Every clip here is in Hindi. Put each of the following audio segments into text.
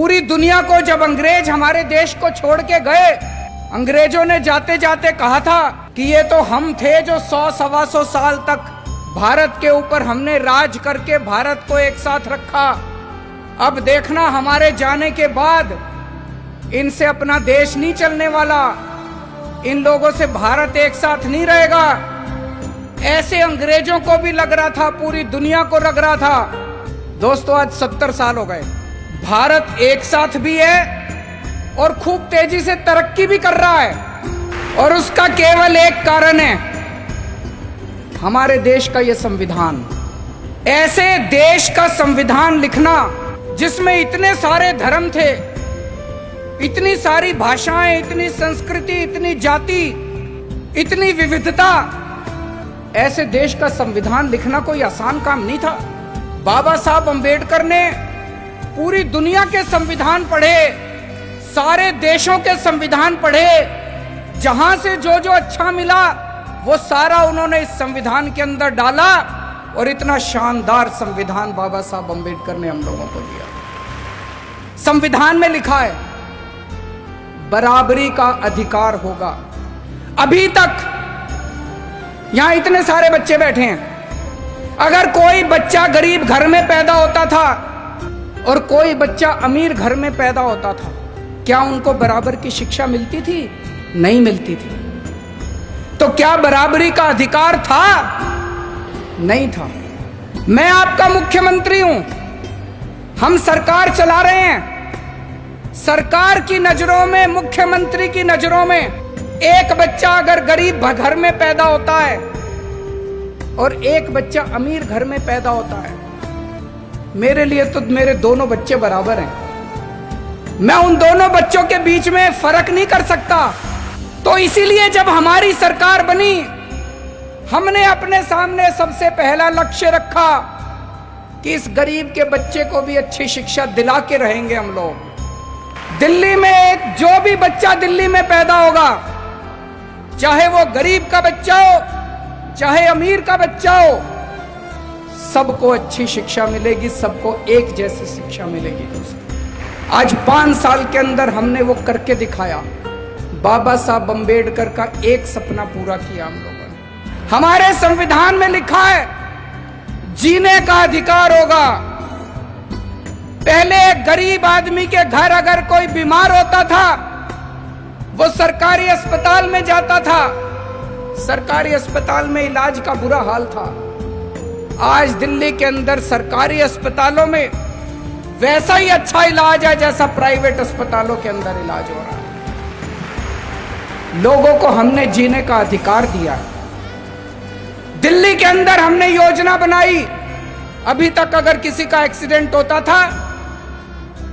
पूरी दुनिया को जब अंग्रेज हमारे देश को छोड़ के गए, अंग्रेजों ने जाते जाते कहा था कि ये तो हम थे जो 100-125 साल तक भारत के ऊपर हमने राज करके भारत को एक साथ रखा। अब देखना हमारे जाने के बाद इनसे अपना देश नहीं चलने वाला, इन लोगों से भारत एक साथ नहीं रहेगा। ऐसे अंग्रेजों को भी लग रहा था, पूरी दुनिया को लग रहा था। दोस्तों आज 70 साल हो गए, भारत एक साथ भी है और खूब तेजी से तरक्की भी कर रहा है, और उसका केवल एक कारण है, हमारे देश का ये संविधान। ऐसे देश का संविधान लिखना जिसमें इतने सारे धर्म थे, इतनी सारी भाषाएं, इतनी संस्कृति, इतनी जाति, इतनी विविधता, ऐसे देश का संविधान लिखना कोई आसान काम नहीं था। बाबा साहब अंबेडकर ने पूरी दुनिया के संविधान पढ़े, सारे देशों के संविधान पढ़े, जहां से जो जो अच्छा मिला वो सारा उन्होंने इस संविधान के अंदर डाला, और इतना शानदार संविधान बाबा साहब अंबेडकर ने हम लोगों को दिया। संविधान में लिखा है बराबरी का अधिकार होगा। अभी तक यहां इतने सारे बच्चे बैठे हैं, अगर कोई बच्चा गरीब घर में पैदा होता था और कोई बच्चा अमीर घर में पैदा होता था, क्या उनको बराबर की शिक्षा मिलती थी? नहीं मिलती थी। तो क्या बराबरी का अधिकार था? नहीं था। मैं आपका मुख्यमंत्री हूं, हम सरकार चला रहे हैं। सरकार की नजरों में, मुख्यमंत्री की नजरों में, एक बच्चा अगर गरीब घर में पैदा होता है और एक बच्चा अमीर घर में पैदा होता है, मेरे लिए तो मेरे दोनों बच्चे बराबर हैं। मैं उन दोनों बच्चों के बीच में फर्क नहीं कर सकता। तो इसीलिए जब हमारी सरकार बनी, हमने अपने सामने सबसे पहला लक्ष्य रखा कि इस गरीब के बच्चे को भी अच्छी शिक्षा दिला के रहेंगे हम लोग। दिल्ली में जो भी बच्चा दिल्ली में पैदा होगा, चाहे वो गरीब का बच्चा हो, चाहे अमीर का बच्चा हो, सबको अच्छी शिक्षा मिलेगी, सबको एक जैसी शिक्षा मिलेगी। दोस्तों आज 5 साल के अंदर हमने वो करके दिखाया। बाबा साहब अंबेडकर का एक सपना पूरा किया हम लोगों ने। हमारे संविधान में लिखा है जीने का अधिकार होगा। पहले गरीब आदमी के घर अगर कोई बीमार होता था, वो सरकारी अस्पताल में जाता था, सरकारी अस्पताल में इलाज का बुरा हाल था। आज दिल्ली के अंदर सरकारी अस्पतालों में वैसा ही अच्छा इलाज है जैसा प्राइवेट अस्पतालों के अंदर इलाज हो रहा है। लोगों को हमने जीने का अधिकार दिया। दिल्ली के अंदर हमने योजना बनाई। अभी तक अगर किसी का एक्सीडेंट होता था,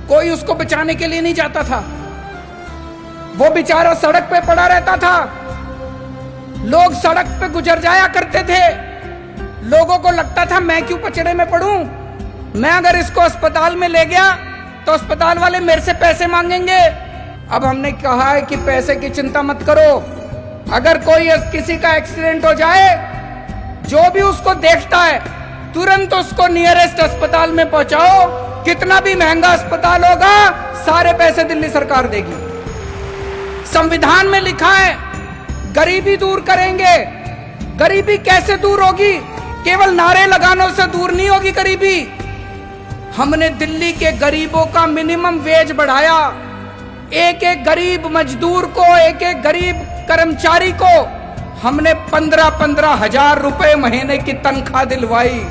कोई उसको बचाने के लिए नहीं जाता था, वो बेचारा सड़क पे पड़ा रहता था। लोग सड़क पे गुजर जाया करते थे, लोगों को लगता था मैं क्यों पचड़े में पड़ूं, मैं अगर इसको अस्पताल में ले गया तो अस्पताल वाले मेरे से पैसे मांगेंगे। अब हमने कहा है कि पैसे की चिंता मत करो, अगर कोई किसी का एक्सीडेंट हो जाए, जो भी उसको देखता है तुरंत उसको नियरेस्ट अस्पताल में पहुंचाओ। कितना भी महंगा अस्पताल होगा, सारे पैसे दिल्ली सरकार देगी। संविधान में लिखा है गरीबी दूर करेंगे। गरीबी कैसे दूर होगी? केवल नारे लगानों से दूर नहीं होगी गरीबी। हमने दिल्ली के गरीबों का मिनिमम वेज बढ़ाया। एक एक गरीब मजदूर को, एक एक गरीब कर्मचारी को हमने 15-15 हजार रुपए महीने की तनख्वाह दिलवाई।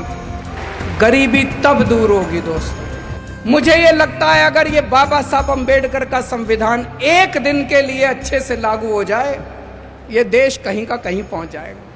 गरीबी तब दूर होगी दोस्तों। मुझे ये लगता है अगर ये बाबा साहब अंबेडकर का संविधान एक दिन के लिए अच्छे से लागू हो जाए, ये देश कहीं का कहीं पहुंच जाएगा।